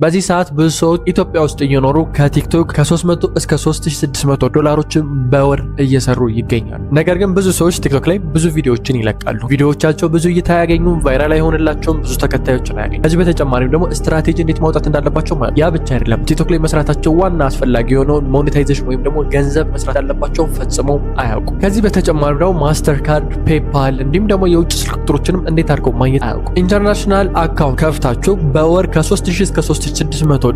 በዚህ ሰዓት ብዙ ሰዎች ኢትዮጵያ ውስጥ እየኖሩ ከቲክቶክ ከ300 እስከ 3600 ዶላሮችን በወር እየሰሩ ይገኛሉ። ነገር ግን ብዙ ሰዎች ቲክቶክ ላይ ብዙ ቪዲዮዎችን ይለቃሉ። ቪዲዮዎቻቸው ብዙ እይታ ያገኙም፣ ቫይራል አይሆንላቸውም፣ ብዙ ተከታዮችን አያገኙ። ከዚህ በተጨማሪም ደግሞ ስትራቴጂ እንዴት ማውጣት እንዳለባቸው ማለት ያ ብቻ አይደለም። ቲክቶክ ላይ መስራታቸው ዋና አስፈላጊ የሆነውን ሞኔታይዜሽን ወይም ደግሞ ገንዘብ መስራት ያለባቸው ፈጽመው አያውቁ። ከዚህ በተጨማሪ ደግሞ ማስተር ካርድ፣ ፔፓል እንዲሁም ደግሞ የውጭ ስልክ ቁጥሮችንም እንዴት አድርገው ማግኘት አያውቁ። ኢንተርናሽናል አካውንት ከፍታችሁ በወር ከ3000 እስከ 3600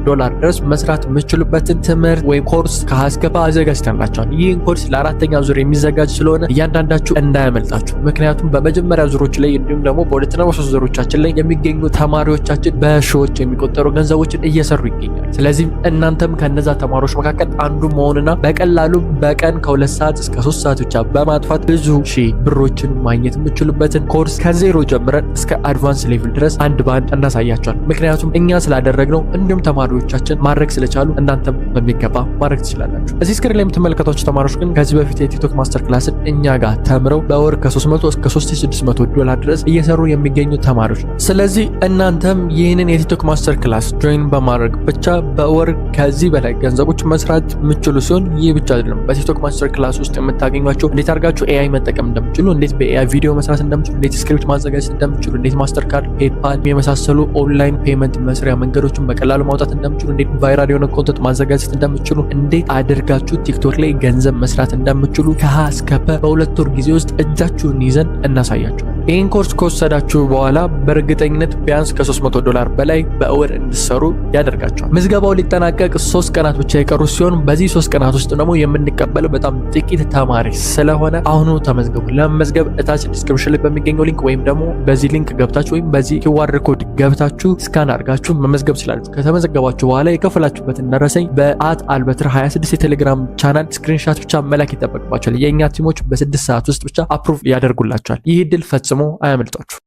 ዶላር ድረስ መስራት የምትችሉበትን ትምህርት ወይም ኮርስ ከሀስከፋ አዘጋጅተንላችኋል። ይህን ኮርስ ለአራተኛ ዙር የሚዘጋጅ ስለሆነ እያንዳንዳችሁ እንዳያመልጣችሁ። ምክንያቱም በመጀመሪያ ዙሮች ላይ እንዲሁም ደግሞ በሁለትና በሶስት ዙሮቻችን ላይ የሚገኙ ተማሪዎቻችን በሺዎች የሚቆጠሩ ገንዘቦችን እየሰሩ ይገኛል። ስለዚህ እናንተም ከነዛ ተማሪዎች መካከል አንዱ መሆንና በቀላሉ በቀን ከ2 ሰዓት እስከ 3 ሰዓት ብቻ በማጥፋት ብዙ ሺህ ብሮችን ማግኘት የምትችሉበትን ኮርስ ከዜሮ ጀምረን እስከ አድቫንስ ሌቭል ድረስ አንድ በአንድ እናሳያቸዋል። ምክንያቱም እኛ ስላደረግነው እንዲሁም ተማሪዎቻችን ማድረግ ስለቻሉ እናንተም በሚገባ ማድረግ ትችላላችሁ። እዚህ ስክሪን ላይ የምትመለከቷቸው ተማሪዎች ግን ከዚህ በፊት የቲክቶክ ማስተር ክላስን እኛ ጋር ተምረው በወር ከ300 እስከ 3600 ዶላር ድረስ እየሰሩ የሚገኙ ተማሪዎች ነው። ስለዚህ እናንተም ይህንን የቲክቶክ ማስተር ክላስ ጆይን በማድረግ ብቻ በወር ከዚህ በላይ ገንዘቦች መስራት የምትችሉ ሲሆን ይህ ብቻ አይደለም። በቲክቶክ ማስተር ክላስ ውስጥ የምታገኟቸው እንዴት አድርጋችሁ ኤአይ መጠቀም እንደምትችሉ፣ እንዴት በኤአይ ቪዲዮ መስራት እንደምትችሉ፣ እንዴት ስክሪፕት ማዘጋጀት እንደምትችሉ፣ እንዴት ማስተር ካርድ፣ ፔፓል የመሳሰሉ ኦንላይን ፔመንት መስሪያ መንገዶችን በቀላሉ ማውጣት እንደምትችሉ፣ እንዴት ቫይራል የሆነ ኮንተንት ማዘጋጀት እንደምትችሉ፣ እንዴት አድርጋችሁ ቲክቶክ ላይ ገንዘብ መስራት እንደምትችሉ ከሀ እስከ ፐ በ2 ወር ጊዜ ውስጥ እጃችሁን ይዘን እናሳያችኋለን። ይህን ኮርስ ከወሰዳችሁ በኋላ በእርግጠኝነት ቢያንስ ከ300 ዶላር በላይ በወር እንድትሰሩ ያደርጋችኋል። ምዝገባው ሊጠናቀቅ 3 ቀናት ብቻ የቀሩ ሲሆን በዚህ 3 ቀናት ውስጥ ደግሞ የምንቀበለው በጣም ጥቂት ተማሪ ስለሆነ አሁኑ ተመዝገቡ። ለመመዝገብ እታች ዲስክሪፕሽን ላይ በሚገኘው ሊንክ ወይም ደግሞ በዚህ ሊንክ ገብታችሁ ወይም በዚህ ኪዋር ኮድ ገብታችሁ ስካን አድርጋችሁ መመዝገብ ትችላላችሁ። ከተመዘገባችሁ በኋላ የከፈላችሁበትን ደረሰኝ በአልበትር 26 የቴሌግራም ቻናል ስክሪንሻት ብቻ መላክ ይጠበቅባችኋል። የእኛ ቲሞች በ6 ሰዓት ውስጥ ብቻ አፕሩቭ ያደርጉላችኋል። ይህ ድል ፈጽሞ አያመልጣችሁ።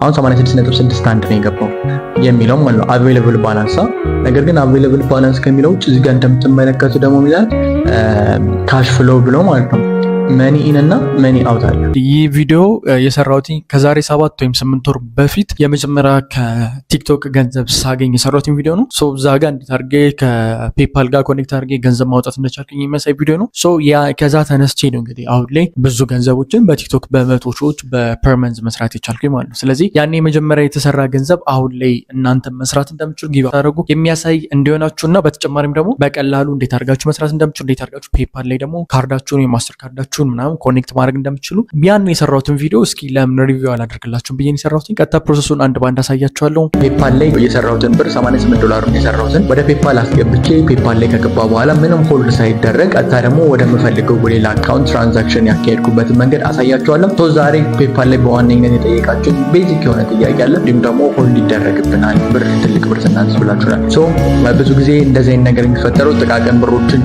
አሁን 86.61 ነው የገባው የሚለው ማለት ነው አቬሌብል ባላንስ። ነገር ግን አቬሌብል ባላንስ ከሚለው ውጭ እዚህ ጋር እንደምትመለከቱ ደግሞ ይላል ካሽ ፍሎ ብሎ ማለት ነው መኒ ኢን እና መኒ አውት አለ። ይህ ቪዲዮ የሰራሁት ከዛሬ 7 ወይም 8 ወር በፊት የመጀመሪያ ከቲክቶክ ገንዘብ ሳገኝ የሰራሁት ቪዲዮ ነው። ሶ እዛ ጋር እንዴት አድርጌ ከፔፓል ጋር ኮኔክት አድርጌ ገንዘብ ማውጣት እንደቻልኩኝ የሚያሳይ ቪዲዮ ነው። ሶ ያ ከዛ ተነስቼ ነው እንግዲህ አሁን ላይ ብዙ ገንዘቦችን በቲክቶክ በመቶ ሺዎች በፐርመንት መስራት የቻልኩኝ ማለት ነው። ስለዚህ ያኔ የመጀመሪያ የተሰራ ገንዘብ አሁን ላይ እናንተ መስራት እንደምትችሉ ጊቭ አደረጉ የሚያሳይ እንዲሆናችሁና በተጨማሪም ደግሞ በቀላሉ እንዴት አድርጋችሁ መስራት እንደምትችሉ፣ እንዴት አድርጋችሁ ፔፓል ላይ ደግሞ ካርዳችሁን የማስተር ካርዳችሁ ምናምን ኮኔክት ማድረግ እንደምትችሉ ያን የሰራሁትን ቪዲዮ እስኪ ለምን ሪቪው አላደርግላችሁም ብዬ የሰራሁትን ቀጥታ ፕሮሰሱን አንድ ባንድ አሳያችኋለሁ። ፔፓል ላይ የሰራሁትን ብር 88 ዶላር የሰራሁትን ወደ ፔፓል አስገብቼ ፔፓል ላይ ከገባ በኋላ ምንም ሆልድ ሳይደረግ ቀጥታ ደግሞ ወደምፈልገው ሌላ አካውንት ትራንዛክሽን ያካሄድኩበትን መንገድ አሳያችኋለሁ። ሶ ዛሬ ፔፓል ላይ በዋነኝነት የጠየቃችሁ ቤዚክ የሆነ ጥያቄ አለ። እንዲሁም ደግሞ ሆልድ ይደረግብናል ብር ትልቅ ብር ስናንስ ብላችሁናል። ሶ ብዙ ጊዜ እንደዚህ አይነት ነገር የሚፈጠረው ጥቃቅን ብሮችን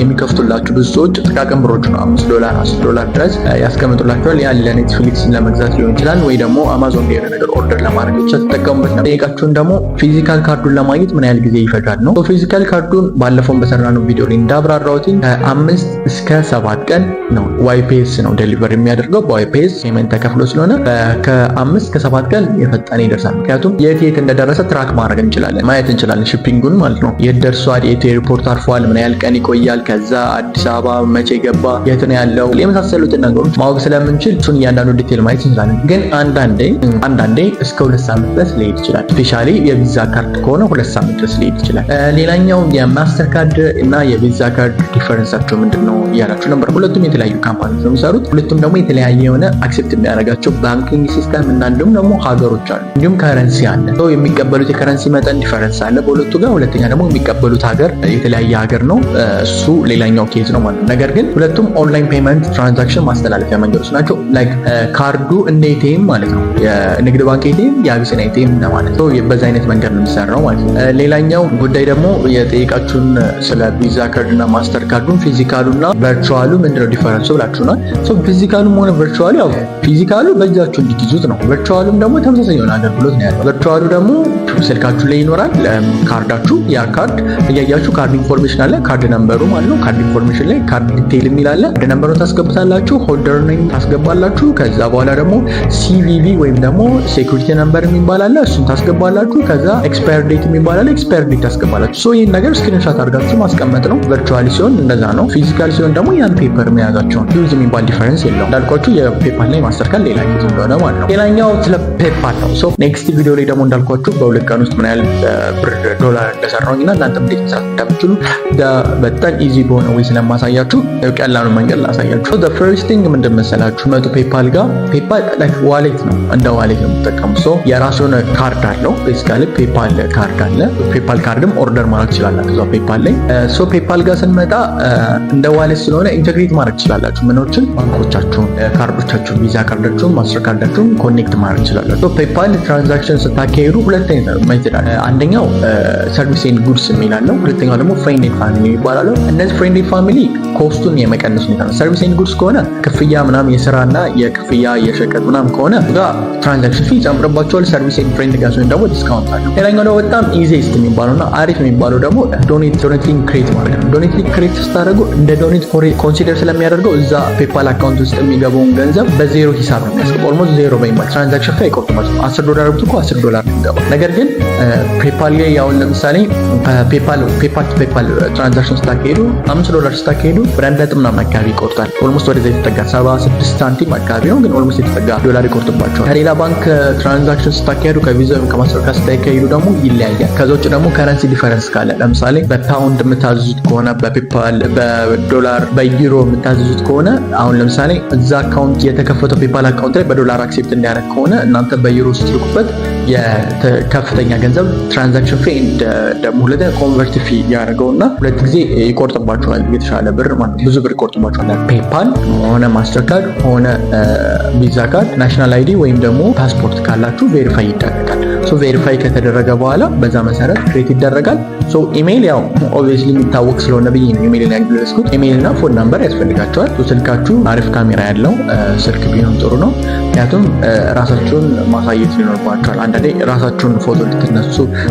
የሚከፍቱላችሁ ብዙ ሰዎች ጥቃቅን ብሮች ነው $5 $10 ድረስ ያስቀምጡላችኋል። ያ ለኔትፍሊክስ ለመግዛት ሊሆን ይችላል ወይ ደግሞ አማዞን ላይ የሆነ ነገር ኦርደር ለማድረግ ብቻ ተጠቀሙበት ነው። ጠይቃችሁን ደግሞ ፊዚካል ካርዱን ለማግኘት ምን ያህል ጊዜ ይፈጃል ነው። ፊዚካል ካርዱን ባለፈው በሰራነው ቪዲዮ ላይ እንዳብራራሁት ከ5 እስከ 7 ቀን ነው ዋይፔስ ነው ዴሊቨር የሚያደርገው። በዋይፔስ ፔመንት ተከፍሎ ስለሆነ ከ5 እስከ 7 ቀን የፈጠነ ይደርሳል። ምክንያቱም የት እንደደረሰ ትራክ ማድረግ እንችላለን፣ ማየት እንችላለን። ሺፒንጉን ማለት ነው የት ደርሷል፣ የት ኤርፖርት አርፏል፣ ምን ያህል ቀን ይቆያል፣ ከዛ አዲስ አበባ መቼ ገባ፣ የት ነው ያለው የመሳሰሉትን ነገሮች ማወቅ ስለምንችል እሱን እያንዳንዱ ዲቴል ማየት እንችላለን። ግን አንዳንዴ እስከ 2 ሳምንት ድረስ ሊሄድ ይችላል። ስፔሻሊ የቪዛ ካርድ ከሆነ 2 ሳምንት ድረስ ሊሄድ ይችላል። ሌላኛው የማስተር ካርድ እና የቪዛ ካርድ ዲፈረንሳቸው ምንድነው እያላችሁ ነበር። ሁለቱም የተለያዩ ካምፓኒዎች ነው የሚሰሩት። ሁለቱም ደግሞ የተለያየ የሆነ አክሴፕት የሚያደርጋቸው ባንኪንግ ሲስተም እና እንዲሁም ደግሞ ሀገሮች አሉ። እንዲሁም ከረንሲ አለ። የሚቀበሉት የከረንሲ መጠን ዲፈረንስ አለ በሁለቱ ጋር። ሁለተኛ ደግሞ የሚቀበሉት ሀገር የተለያየ ሀገር ነው። እሱ ሌላኛው ኬዝ ነው ማለት ነው። ነገር ግን ሁለቱም ኦንላይን ፔመንት ትራንዛክሽን ማስተላለፊያ መንገዶች ናቸው። ላይክ ካርዱ እንደ ኤቲኤም ማለት ነው። የንግድ ባንክ ኤቲኤም፣ የአቢሲኒያ ኤቲኤም እንደማለት ነው። በዛ አይነት መንገድ ነው የሚሰራው ማለት ነው። ሌላኛው ጉዳይ ደግሞ የጠየቃችሁን ስለ ቪዛ ካርድ እና ማስተር ካርዱን ፊዚካሉና ቨርቹዋሉ ምንድነው ዲፈረንሱ ብላችሁናል። ፊዚካሉም ሆነ ቨርቹዋሉ ያው ፊዚካሉ በእጃችሁ እንዲይዙት ነው። ቨርቹዋሉም ደግሞ ተመሳሳይ የሆነ አገልግሎት ነው ያለው። ቨርቹዋሉ ደግሞ ስልካችሁ ላይ ይኖራል ካርዳችሁ። ያ ካርድ እያያችሁ ካርድ ኢንፎርሜሽን አለ፣ ካርድ ነምበሩ ማለት ነው። ካርድ ኢንፎርሜሽን ላይ ካርድ ዲቴይል የሚል አለ። ካርድ ነምበሩን ታስገቡታላችሁ፣ ሆልደር ኔም ታስገባላችሁ። ከዛ በኋላ ደግሞ CVV ወይም ደግሞ ሴኩሪቲ ነምበር የሚባል አለ፣ እሱን ታስገባላችሁ። ከዛ ኤክስፓየር ዴት የሚባል አለ፣ ኤክስፓየር ዴት ታስገባላችሁ። ሶ ይሄን ነገር ስክሪንሾት አድርጋችሁ ማስቀመጥ ነው። ቨርቹዋሊ ሲሆን እንደዛ ነው። ፊዚካል ሲሆን ደግሞ ያን ፔፐር መያዛቸው ነው። ዩዝ የሚባል ዲፈረንስ የለውም። እንዳልኳችሁ የፔፓል ላይ ማስተርካርድ ሌላ ጊዜ እንደሆነ ማለት ነው። ሌላኛው ስለ ፔፓል ነው። ሶ ኔክስት ቪዲዮ ላይ ደግሞ እንዳልኳችሁ በ2 ቀን ውስጥ ምን ያህል ብር ዶላር እንደሰራሁኝ እና እናንተ እንዴት መስራት እንደምትችሉ በጣም ኢዚ በሆነ ወይ ስለማሳያችሁ ቀላሉ መንገድ ላሳያችሁ። ሶ ዘ ፈርስት ቲንግ ምንድን መሰላችሁ? መጡ ፔፓል ጋር ፔፓል ላይክ ዋሌት ነው፣ እንደ ዋሌት ነው የምትጠቀሙት። ሶ የራሱ የሆነ ካርድ አለው። ቤዚካሊ ፔፓል ካርድ አለ። ፔፓል ካርድም ኦርደር ማድረግ ትችላላችሁ ፔፓል ላይ። ሶ ፔፓል ጋር ስንመጣ እንደ ዋሌት ስለሆነ ኢንተግሬት ማድረግ ትችላላችሁ። ምኖችን ባንኮቻችሁን፣ ካርዶቻችሁን፣ ቪዛ ካርዳችሁን፣ ማስተር ካርዳችሁን ኮኔክት ማድረግ ትችላላችሁ። ፔፓል ትራንዛክሽን ስታካሄዱ ሁለት አይነት ሜተድ አለ። አንደኛው ሰርቪስ ኤንድ ጉድስ የሚላለው፣ ሁለተኛው ደግሞ ፍሬንድ ኤንድ ፋሚሊ ይባላል። እነዚህ ፍሬንድ ኤንድ ፋሚሊ ኮስቱን የመቀነስ ሁኔታ ነው። ሰርቪስ ኤንድ ጉድስ ከሆነ ክፍያ ምናምን የስራና የክፍያ የሸቀጥ ምናምን ከሆነ ጋር ትራንዛክሽን ፊ ይጨምርባቸዋል። ሰርቪስ ኤንድ ፍሬንድ ጋር ሲሆን ደግሞ ዲስካውንት አለው። ሌላኛው ደግሞ በጣም ኢዚስት የሚባለውና አሪፍ የሚባለው ደግሞ ዶኔት ሊንክ ክሬት ማድረግ ነው። ዶኔት ሊንክ ክሬት ስታደርጉ እንደ ዶኔት ኮንሲደር ስለሚያደርገው እዛ ፔፓል አካውንት ውስጥ የሚገባውን ገንዘብ በዜሮ ሂሳብ ነው የሚያስገባው። ኦልሞስት ዜሮ በሚባል ትራንዛክሽን ፊ አይቆርጥም። $10 ብትልኩ $10 ነው የሚገባው። ነገር ግን ፔፓል ላይ ያው ለምሳሌ ፔፓል ትራንዛክሽን ስታካሄዱ $5 ስታካሄዱ ወደ 1 ምናምን አካባቢ ይቆርጣል። ኦልሞስት ወደዛ የተጠጋ 76 ሳንቲም አካባቢ ነው፣ ግን ኦልሞስት የተጠጋ ዶላር ይቆርጥባቸዋል። ከሌላ ባንክ ትራንዛክሽን ስታካሄዱ ከቪዛ ወይም ከማስተርካርድ ስታካሄዱ ደግሞ ይለያያል። ከዛ ውጭ ደግሞ ከረንሲ ዲፈረንስ ካለ ለምሳሌ በፓውንድ የምታዘዙት ከሆነ በፔፓል በዶላር በዩሮ የምታዘዙት ከሆነ አሁን ለምሳሌ እዛ አካውንት የተከፈተው ፔፓል አካውንት ላይ በዶላር አክሴፕት እንዲያደርግ ከሆነ እናንተ በዩሮ ስትልኩበት የከፍተኛ ገንዘብ ትራንዛክሽን ፊ ደግሞ ሁለተኛ ኮንቨርት ፊ ያደርገውና ሁለት ጊዜ ይቆርጥባቸዋል። የተሻለ ብር ማለት ብዙ ብር ይቆርጥባቸዋል። ፔፓል ሆነ ማስተርካርድ ሆነ ቪዛ ካርድ ናሽናል አይዲ ወይም ደግሞ ፓስፖርት ካላችሁ ቬሪፋይ ይደረጋል። ሶ ቬሪፋይ ከተደረገ በኋላ በዛ መሰረት ክሬት ይደረጋል። ሶ ኢሜይል ያው ኦብቪየስሊ የሚታወቅ ስለሆነ ብዬ ነው ኢሜይልን ያገለጽኩት። ኢሜይል እና ፎን ናምበር ያስፈልጋቸዋል። ስልካችሁ አሪፍ ካሜራ ያለው ስልክ ቢሆን ጥሩ ነው። ምክንያቱም ራሳችሁን ማሳየት ሊኖርባቸዋል። አንዳንዴ ራሳችሁን ፎቶ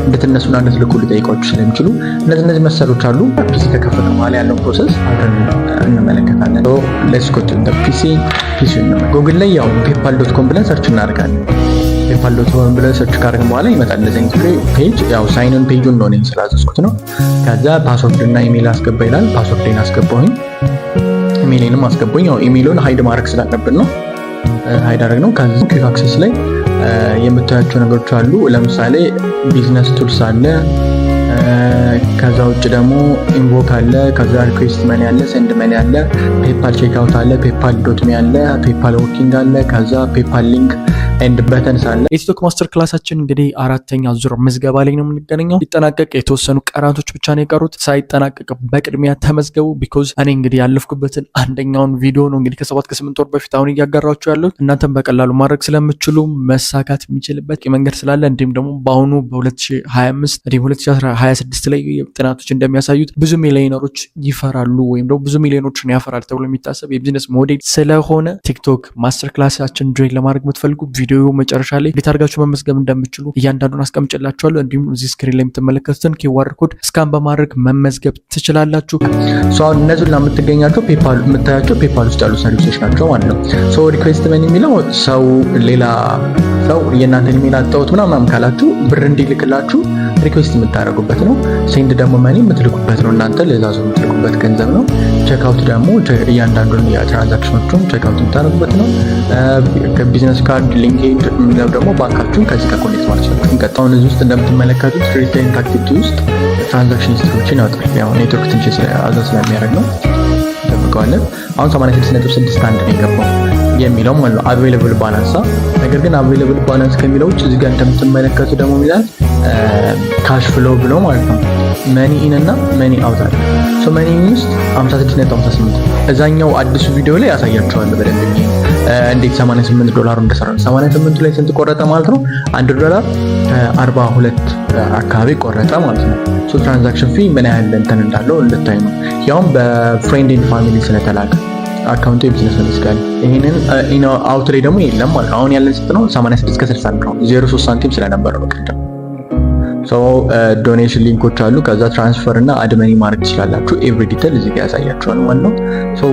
እንድትነሱና እንድትልኩ ሊጠይቋችሁ ስለሚችሉ እነዚህ መሰሎች አሉ። ፒሲ ከከፈተ በኋላ ያለው ፕሮሰስ አብረን እንመለከታለን። ሌትስ ጎ ቱ ፒሲ ጉግል ላይ ያው ፔፓል.com ብለን ሰርች እናደርጋለን። ፔፓል.com ብለን ሰርች ካደረግን በኋላ ይመጣል እንደዚህ ፔጅ። ያው ሳይንን ፔጁን ነው እኔን ስላዘዝኩት ነው። ከዛ ፓስወርድ እና ኢሜይል አስገባ ይላል። ፓስወርዴን አስገባሁኝ፣ ኢሜይሌንም አስገባሁኝ። ያው ኢሜይሉን ሃይድ ማድረግ ስላለብን ነው ሃይድ አደረግ ነው። ከዛ ኩዊክ አክሰስ ላይ የምታያቸው ነገሮች አሉ። ለምሳሌ ቢዝነስ ቱልስ አለ። ከዛ ውጭ ደግሞ ኢንቮክ አለ። ከዛ ሪኩዌስት መኒ አለ፣ ሴንድ መኒ አለ፣ ፔፓል ቼክአውት አለ፣ ፔፓል ዶትሚ አለ፣ ፔፓል ወርኪንግ አለ። ከዛ ፔፓል ሊንክ ኤንድ በተንስ አለ። የቲክቶክ ማስተር ክላሳችን እንግዲህ 4ኛ ዙር ምዝገባ ላይ ነው የምንገኘው። ሊጠናቀቅ የተወሰኑ ቀናቶች ብቻ ነው የቀሩት። ሳይጠናቀቅ በቅድሚያ ተመዝገቡ። ቢኮዝ እኔ እንግዲህ ያለፍኩበትን አንደኛውን ቪዲዮ ነው እንግዲህ ከ7 ከ8 ወር በፊት አሁን እያጋራችሁ ያለሁት። እናንተም በቀላሉ ማድረግ ስለምችሉ መሳካት የሚችልበት መንገድ ስላለ እንዲሁም ደግሞ በአሁኑ በ2025 እንዲሁም 2026 ላይ ጥናቶች እንደሚያሳዩት ብዙ ሚሊዮነሮች ይፈራሉ ወይም ደግሞ ብዙ ሚሊዮኖችን ያፈራል ተብሎ የሚታሰብ የቢዝነስ ሞዴል ስለሆነ ቲክቶክ ማስተር ክላሳችን ጆይን ለማድረግ የምትፈልጉ ቪዲዮ መጨረሻ ላይ እንዴት አድርጋችሁ መመዝገብ እንደምትችሉ እያንዳንዱን አስቀምጬላችኋለሁ። እንዲሁም እዚህ ስክሪን ላይ የምትመለከቱትን ኪዋር ኮድ ስካን በማድረግ መመዝገብ ትችላላችሁ። አሁን እነዚህን ለምትገኛቸው ፔፓል የምታያቸው ፔፓል ውስጥ ያሉ ሰርቪሶች ናቸው ማለት ነው። ሪኩዌስት መኒ የሚለው ሰው ሌላ ሰው የእናንተን ኢሜል አጣሁት ምናምን ካላችሁ ብር እንዲልክላችሁ ሪኩዌስት የምታደርጉበት ነው። ሴንድ ደግሞ መኒ የምትልኩበት ነው። እናንተ ለዛ ሰው የምትልኩበት ገንዘብ ነው። ቼክአውት ደግሞ እያንዳንዱን የትራንዛክሽኖቹን ቼክአውት የምታደርጉበት ነው። ከቢዝነስ ካርድ ሊንኬድ የሚለው ደግሞ ባንካችሁን ከዚህ ጋር ኮኔክት ማለት ነው። ቀጣውን እዚህ ውስጥ እንደምትመለከቱት ሪቴይል አክቲቪቲ ውስጥ ትራንዛክሽን ሂስትሪዎችን ያወጣል። ያው ኔትወርክ ትንሽ አዛ ስለሚያደርግ ነው። እንጠብቀዋለን። አሁን 86.61 ነው የገባው የሚለው ማለት ነው አቬይለብል ባላንስ። ነገር ግን አቬይለብል ባላንስ ከሚለው ውጭ እዚህ ጋር እንደምትመለከቱ ደግሞ ይላል ካሽ ፍሎ ብሎ ማለት ነው መኒ ኢን እና መኒ አውት አለ። መኒ ኢን ውስጥ 56.58 እዛኛው አዲሱ ቪዲዮ ላይ ያሳያቸዋለሁ በደንብ እንዴት $88 እንደሰራ። 88 ላይ ስንት ቆረጠ ማለት ነው? $1 42 አካባቢ ቆረጠ ማለት ነው። ትራንዛክሽን ፊ ምን ያህል እንትን እንዳለው እንድታይ ነው። ያውም በፍሬንድ ኤንድ ፋሚሊ ስለተላከ አካውንቱ የቢዝነስ ነው ይስካል። ይሄንን አውት ላይ ደግሞ የለም ማለት ነው። አሁን ያለን ስንት ነው? 86 ከ61 ነው። 03 ሳንቲም ስለነበረ ነው ቅድም ዶኔሽን ሊንኮች አሉ። ከዛ ትራንስፈር እና አድመኒ ማድረግ ትችላላችሁ። ኤቭሪ ዲቴል እዚህ ጋር ያሳያችኋል ማለት ነው።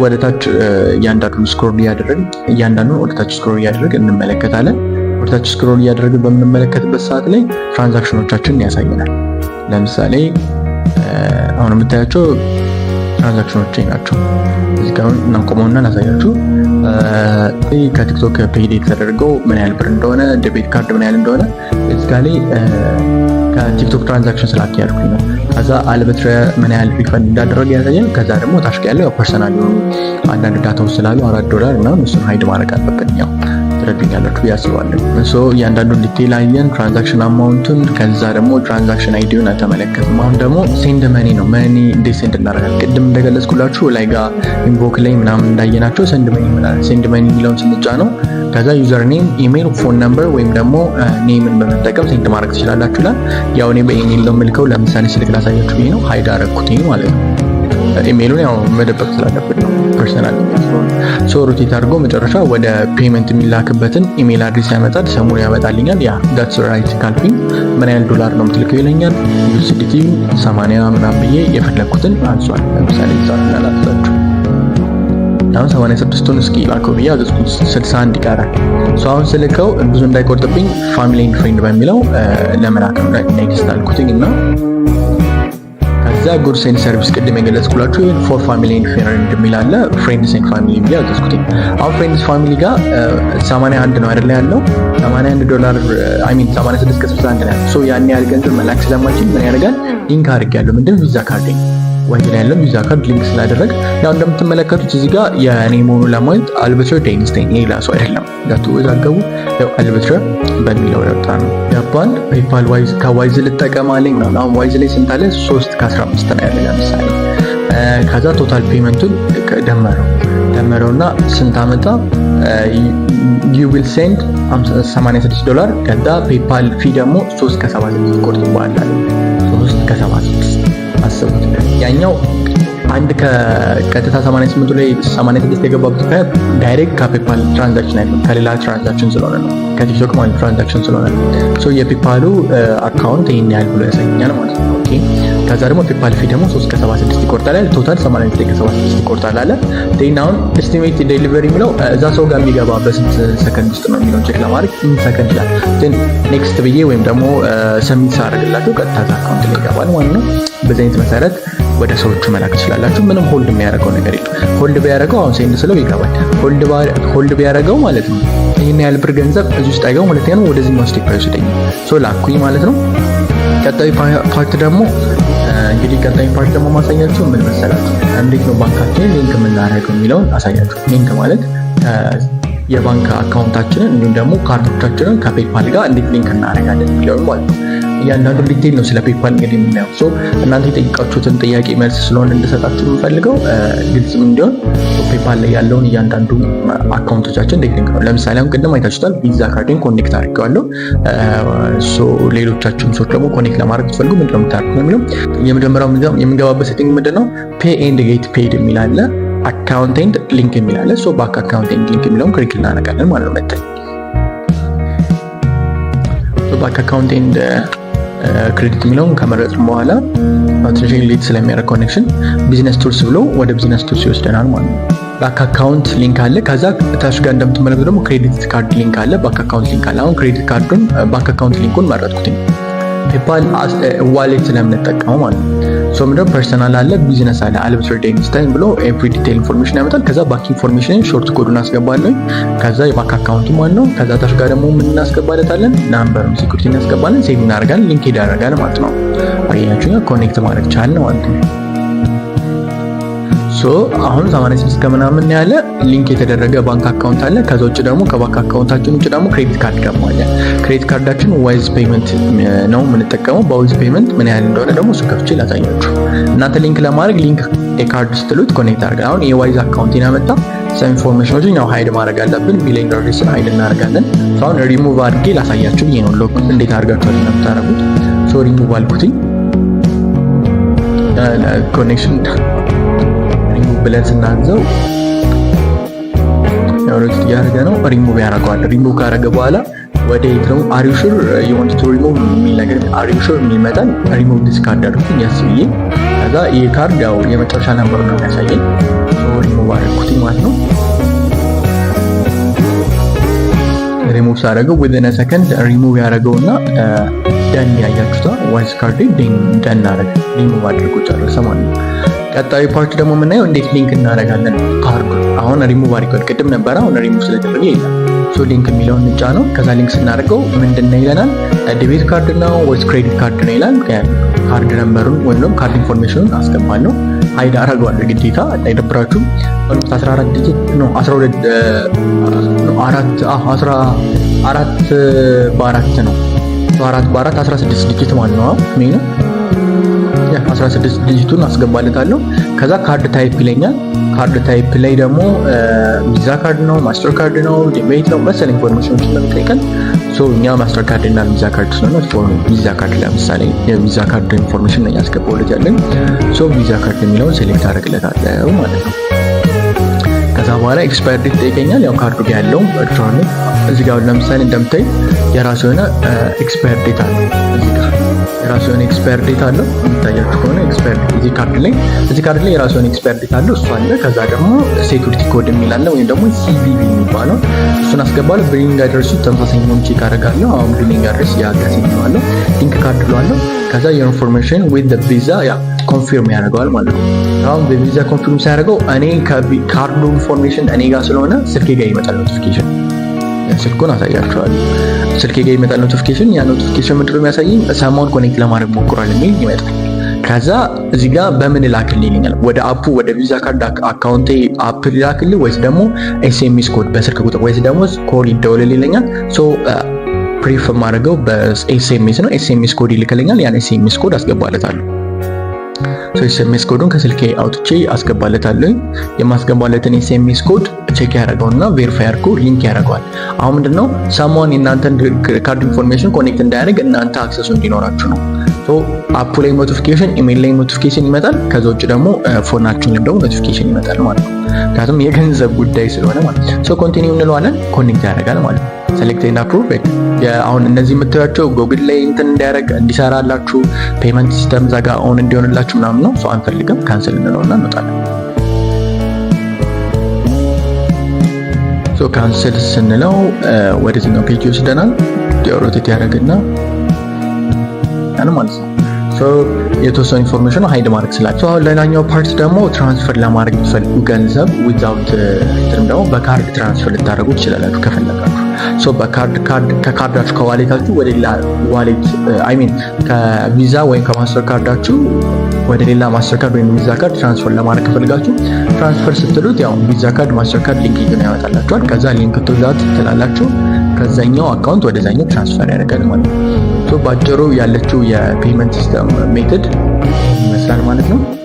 ወደ ታች እያንዳንዱን ስክሮል እያደረግን እንመለከታለን። ወደ ታች ስክሮል እያደረግን በምንመለከትበት ሰዓት ላይ ትራንዛክሽኖቻችንን ያሳየናል። ለምሳሌ አሁን የምታያቸው ትራንዛክሽኖች ናቸው። እዚህ ጋር እናቆመውና ላሳያችሁ። ከቲክቶክ ፔይድ የተደረገው ምን ያህል ብር እንደሆነ፣ ዴቢት ካርድ ምን ያህል እንደሆነ እዚህ ጋር ላይ ከቲክቶክ ትራንዛክሽን ስላካሄድኩኝ ነው። ከዛ አልበትረ ምን ያህል ሪፈንድ እንዳደረገ ያሳያል። ከዛ ደግሞ ታች ያለው ፐርሰናል አንዳንድ ዳታዎች ስላሉ $4 እና እሱን ሃይድ ማድረግ አለብን። ያው ትረዱኛላችሁ ያስባለሁ። እያንዳንዱን ዲቴይል አየን፣ ትራንዛክሽን አማውንቱን፣ ከዛ ደግሞ ትራንዛክሽን አይዲውን አልተመለከትም። አሁን ደግሞ ሴንድ መኒ ነው። መኒ እንዴት ሴንድ እናደርጋለን? ቅድም እንደገለጽኩላችሁ ላይ ጋር ኢንቮክ ላይ ምናምን እንዳየናቸው ሴንድ መኒ ይላል። ሴንድ መኒ የሚለውን ስንጫ ነው። ከዛ ዩዘር ኔም፣ ኢሜል፣ ፎን ነምበር ወይም ደግሞ ኔምን በመጠቀም ሴንድ ማድረግ ትችላላችሁ ይላል። ያው እኔ በኢሜል ነው የምልከው። ለምሳሌ ስልክ ላሳያችሁ ብዬ ነው ሃይድ አደረኩት ማለት ነው። ኢሜሉን ያው መደበቅ ስላለብን ነው ፐርሰናል ሮቴት አድርጎ መጨረሻ ወደ ፔመንት የሚላክበትን ኢሜል አድሬስ ያመጣል። ሰሙን ያመጣልኛል። ያ ዳትስ ራይት ካልኩኝ ምን ያህል $1 ነው የምትልከው ይለኛል። ዩኤስዲቲ 80 ምናምን ብዬ የፈለኩትን አንሷል። ለምሳሌ ጻፍና ላሳችሁ። አሁን 86ቱን እስኪ ላከው ብዬ አዘዝኩት። 61 ይቀራል። አሁን ስልከው ብዙ እንዳይቆርጥብኝ ፋሚሊ ኤንድ ፍሬንድ በሚለው ለመላክ ነው ኔክስት አልኩትኝ እና ከዛ ጉድስ ኤንድ ሰርቪስ ቅድም የገለጽኩላችሁ ፎር ፋሚሊ ኤንድ ፍሬንድ የሚል አለ። ፍሬንድስ ኤንድ ፋሚሊ ብዬ አዘዝኩት። አሁን ፍሬንድስ ፋሚሊ ጋር 81 ነው አይደል ያለው $81 86 ከ61 ነው ያለው። ያን ያህል ገንዘብ መላክ ስለማይችል ምን ያደርጋል? ሊንክ አድርጌያለሁ። ምንድን ቪዛ ካርድ ዋይዝ ላይ ያለው ቪዛ ካርድ ሊንክ ስላደረግ ያው እንደምትመለከቱት እዚህ ጋር የኔ መሆኑን ለማየት አልበትረ ዴንስቴን ሌላ ሰው አይደለም። እንዳትወዛገቡ ያው አልበትረ በሚለው ወጣ ነው ያባል። ፔፓል ዋይዝ ከዋይዝ ልጠቀማለኝ ነው። አሁን ዋይዝ ላይ ስንት አለ? 3 ከ15 ነው ያለ ለምሳሌ። ከዛ ቶታል ፔመንቱን ደመረውና ስንት አመጣ? you will send $86 ከዛ ፔፓል ፊ ደግሞ 3 ከ76 ቆርጥባል አለ። 3 ከ76 አስቡት። ያኛው አንድ ከቀጥታ 88 ላይ 86 የገባበት ዳይሬክት ከፔፓል ትራንዛክሽን አይደለም፣ ከሌላ ትራንዛክሽን ስለሆነ ነው። ከቲክቶክ ማለት ትራንዛክሽን ስለሆነ ነው። የፔፓሉ አካውንት ይሄን ያህል ብሎ ያሳየኛል ማለት ነው። ኦኬ። ከዛ ደግሞ ፔፓል ፊ ደግሞ 3 ከ76 ይቆርጣል አለ። ቶታል 89 ከ76 ይቆርጣል አለ። አሁን ኤስቲሜት ዴሊቨሪ የሚለው እዛ ሰው ጋር የሚገባ በስንት ሰከንድ ውስጥ ነው የሚለውን ቼክ ለማድረግ ሰከንድ ይላል። ኔክስት ብዬ ወይም ደግሞ ሰሚት ሳደርግላችሁ ቀጥታ አካውንት ላይ ይገባል ማለት ነው። በዚህ አይነት መሰረት ወደ ሰዎቹ መላክ ትችላላችሁ። ምንም ሆልድ የሚያደርገው ነገር የለም። ሆልድ ቢያደርገው አሁን ሴንድ ስለው ይገባል። ሆልድ ቢያደርገው ማለት ነው ይህን ያህል ብር ገንዘብ እዚህ ውስጥ አይገባም። ሁለተኛ ነው ወደዚህኛው ስቴፕ አይወስደኝ። ላኩኝ ማለት ነው። ቀጣይ ፓርት ደግሞ ማሳያችሁ ምን መሰላችሁ? እንዴት ነው ባንካችንን ሊንክ የምናደርገው የሚለውን አሳያችሁ። ሊንክ ማለት የባንክ አካውንታችንን እንዲሁም ደግሞ ካርዶቻችንን ከፔፓል ጋር እንዴት ሊንክ እናደርጋለን የሚለውን ማለት ነው። እያንዳንዱ ዲቴል ነው ስለ ፔፓል እንግዲህ የምናየው። እናንተ የጠየቃችሁትን ጥያቄ መልስ ስለሆነ እንድሰጣችሁ የምፈልገው ግልጽ እንዲሆን ፔፓል ላይ ያለውን እያንዳንዱ አካውንቶቻችን እንዴት ሊንክ ነው። ለምሳሌ አሁን ቅድም አይታችሁታል። ቪዛ ካርዴን ኮኔክት አድርጌዋለሁ። ሌሎቻችሁም ሰዎች ደግሞ ኮኔክት ለማድረግ ትፈልጉ ምንድነው የምታደርጉት ነው የሚለው። የመጀመሪያው የምንገባበት ሴቲንግ ምንድነው? ፔይ ኤንድ ጌት ፔይድ የሚል አለ። አካውንት ኤንድ ሊንክ የሚል አለ። ባክ አካውንት ኤንድ ሊንክ የሚለውን ክሊክ እናደርጋለን ማለት ነው። መተን ባክ አካውንት ኤንድ ክሬዲት የሚለውን ከመረጥን በኋላ ትንሽ ሌት ስለሚያደርግ ኮኔክሽን ቢዝነስ ቱልስ ብሎ ወደ ቢዝነስ ቱልስ ይወስደናል ማለት ነው። ባክ አካውንት ሊንክ አለ። ከዛ ታች ጋር እንደምትመለከቱ ደግሞ ክሬዲት ካርድ ሊንክ አለ፣ ባክ አካውንት ሊንክ አለ። አሁን ክሬዲት ካርዱን ባክ አካውንት ሊንኩን መረጥኩትኝ። ፔፓል ዋሌት ስለምንጠቀመው ማለት ነው። ምንድነው ፐርሰናል አለ፣ ቢዝነስ አለ። አልበትረ ዴንስታይን ብሎ ኤቭሪ ዲቴል ኢንፎርሜሽን ያመጣል። ከዛ ባክ ኢንፎርሜሽን ሾርት ኮዱን አስገባለሁ። ከዛ የባክ አካውንቱ ማለት ነው። ከዛ ታች ጋር ደግሞ ምን እናስገባለታለን? ናምበር ሴኩሪቲ እናስገባለን። ሴቭ እናደርጋለን። ሊንክ ይዳረጋል ማለት ነው። አያችሁ ኮኔክት ማድረግ ቻልን ማለት ነው። አሁን 86 ከምናምን ያለ ሊንክ የተደረገ ባንክ አካውንት አለ። ከዛ ውጭ ደግሞ ከባንክ አካውንታችን ውጭ ደግሞ ክሬዲት ካርድ ደግሞ አለ። ክሬዲት ካርዳችን ዋይዝ ፔመንት ነው የምንጠቀመው። በዋይዝ ፔመንት ምን ያህል እንደሆነ ደግሞ እሱ ከፍቼ ላሳያችሁ። እናንተ ሊንክ ለማድረግ ሊንክ የካርድ ስትሉት ኮኔክት አድርገን አሁን የዋይዝ አካውንቴን ያመጣ ሰም ኢንፎርሜሽኖችን ያው ሃይድ ማድረግ አለብን። ቢሊንግ አድሬስን ሃይድ እናደርጋለን። አሁን ሪሙቭ አድርጌ ላሳያችሁ ብዬ ነው። ሎክ እንዴት አድርጋችሁ እንደምታደርጉት ሪሙቭ አልኩትኝ። ኮኔክሽን ብለን ስናዘው ያወሩት ያደረገ ነው። ሪሙቭ ያደርገዋል። ሪሙቭ ካደረገ በኋላ ወደ የት ነው አር ዩ ሹር ዩ ዋንት ቱ ሪሙቭ የሚል ነገር አር ዩ ሹር የሚል ይመጣል። ሪሙቭ ዲስ ካርድ አድርጉኝ ያስ ብዬ ከዛ ይህ ካርድ ያው የመጨረሻ ነምበሩ ነው የሚያሳየኝ። ሪሙቭ አድርጉት ማለት ነው። ሪሙቭ ሳደርገው ዊዝን ሰከንድ ሪሙቭ ያደረገውና ደን ያያችሁታ ዋይስ ካርድ ደን አደረገ። ሪሙቭ አድርጎ ጨረሰ ማለት ነው። ቀጣዩ ፓርት ደግሞ የምናየው እንዴት ሊንክ እናደርጋለን ካርዱ። አሁን ሪሙቭ አድርገን ቅድም ነበረ፣ አሁን ሪሙቭ ስለተደረገ የለም። ሶ ሊንክ የሚለውን እንጫ ነው። ከዛ ሊንክ ስናደርገው ምንድነው ይለናል? ዴቢት ካርድ ነው ወይስ ክሬዲት ካርድ ነው ይላል። ካርድ ነምበሩን ወይም ደግሞ ካርድ ኢንፎርሜሽኑን አስገባለሁ። ሀይድ አደርገዋለሁ ግዴታ እንዳይደብራችሁም። 14 ዲጂት ነው 12 4 በ4 ነው 4 በ4 16 ዲጂት ማለት ነው። ምን ነው 16 ዲጂቱን አስገባለታለሁ። ከዛ ካርድ ታይፕ ይለኛል። ካርድ ታይፕ ላይ ደግሞ ቪዛ ካርድ ነው ማስተር ካርድ ነው ዴቢት ነው መሰል ኢንፎርሜሽኖችን ስለሚጠይቀን እኛ ማስተር ካርድ እና ቪዛ ካርድ ስለሆነ ቪዛ ካርድ ለምሳሌ የቪዛ ካርድ ኢንፎርሜሽን ነው ያስገባውለት ያለኝ። ቪዛ ካርድ የሚለውን ሴሌክት አደርግለታለሁ ማለት ነው። ከዛ በኋላ ኤክስፓየር ዴት ይጠይቀኛል። ያው ካርዱ ጋር ያለው ቨርቹዋል እዚህ ጋር ለምሳሌ እንደምታይ የራሱ የሆነ ኤክስፓየር ዴት አለው። እዚህ ጋር የራሱ የሆነ ኤክስፓየር ዴት አለው። የሚታያችሁ ከሆነ ኤክስፓየር ዴት እዚህ ካርድ ላይ የራሱ የሆነ ኤክስፓየር ዴት አለው። እሱ አለ። ከዛ ደግሞ ሴኩሪቲ ኮድ የሚል አለ ወይም ደግሞ ሲቪቪ የሚባለው እሱን አስገባለሁ። ቢሊንግ አድሬሱ ተመሳሳይ ነው ቼክ አደርጋለሁ። አሁን ቢሊንግ አድሬስ ያጋስ ነው ሊንክ ካርድ ነው። ከዛ የኢንፎርሜሽን ዊዝ ዘ ቪዛ ያ ኮንፊርም ያደርገዋል ማለት ነው። አሁን በቪዛ ኮንፊርም ሲያደርገው እኔ ካርዱ ኢንፎርሜሽን እኔ ጋር ስለሆነ ስልኬ ጋር ይመጣል ኖቲፊኬሽን። ስልኩን አሳያችኋለሁ። ስልኬ ጋር ይመጣል ኖቲፊኬሽን። ያ ኖቲፊኬሽን ምንድነው የሚያሳየኝ? ሰሞኑን ኮኔክት ለማድረግ ሞክሯል የሚል ይመጣል። ከዛ እዚህ ጋር በምን ላክልኝ ይለኛል። ወደ አፑ ወደ ቪዛ ካርድ አካውንቴ አፕ ላክልኝ ወይስ ደግሞ ኤስኤምኤስ ኮድ በስልክ ቁጥር ወይስ ደግሞ ኮድ ይደውልልኝ ይለኛል። ፕሪፍ ማድረገው በኤስኤምኤስ ነው። ኤስኤምኤስ ኮድ ይልክልኛል። ያን ኤስኤምኤስ ኮድ አስገባለታለሁ። ኤስኤምኤስ ኮዱን ከስልኬ አውጥቼ አስገባለታለሁ። የማስገባለትን ኤስኤምኤስ ኮድ ቼክ ያደርገውና ቬሪፋይ አድርጎ ሊንክ ያደርገዋል። አሁን ምንድነው ሰሞን የእናንተን ካርድ ኢንፎርሜሽን ኮኔክት እንዳያደርግ እናንተ አክሰሱ እንዲኖራችሁ ነው። አፑ ላይ ኖቲፊኬሽን፣ ኢሜል ላይ ኖቲፊኬሽን ይመጣል። ከዛ ውጭ ደግሞ ፎናችሁን ደግሞ ኖቲፊኬሽን ይመጣል ማለት ነው። ምክንያቱም የገንዘብ ጉዳይ ስለሆነ ማለት ነው። ኮንቲኒው እንለዋለን። ኮኔክት ያደርጋል ማለት ነው። ሴሌክት ኤንድ አፕሩቭ። አሁን እነዚህ የምታዩቸው ጎግል ላይ እንትን እንዲያደርግ እንዲሰራላችሁ ፔመንት ሲስተም ዛጋ ኦን እንዲሆንላችሁ ምናምን ነው። አንፈልግም። ካንሰል እንለውና እንወጣለን። ካንሰል ስንለው ወደዚህኛው ፔጅ ይወስደናል። ሮቴት ያደርግና ማለት ነው። የተወሰኑ ኢንፎርሜሽን ሃይድ ማድረግ ስላቸው። አሁን ሌላኛው ፓርት ደግሞ ትራንስፈር ለማድረግ የምትፈልጉ ገንዘብ ዊዛውት ደግሞ በካርድ ትራንስፈር ልታደርጉ ትችላላችሁ ከፈለጋችሁ። ከካርዳችሁ ከዋሌታችሁ ወደ ሌላ ዋሌት ከቪዛ ወይም ከማስተር ካርዳችሁ ወደ ሌላ ማስተር ካርድ ወይም ቪዛ ካርድ ትራንስፈር ለማድረግ ከፈልጋችሁ ትራንስፈር ስትሉት ያው ቪዛ ካርድ ማስተር ካርድ ሊንክ ያመጣላችኋል። ከዛ ሊንክ ቱዛት ትላላችሁ። ከዛኛው አካውንት ወደዛኛው ትራንስፈር ያደርጋል ማለት ነው። ባጭሩ ያለችው የፔመንት ሲስተም ሜተድ ይመስላል ማለት ነው።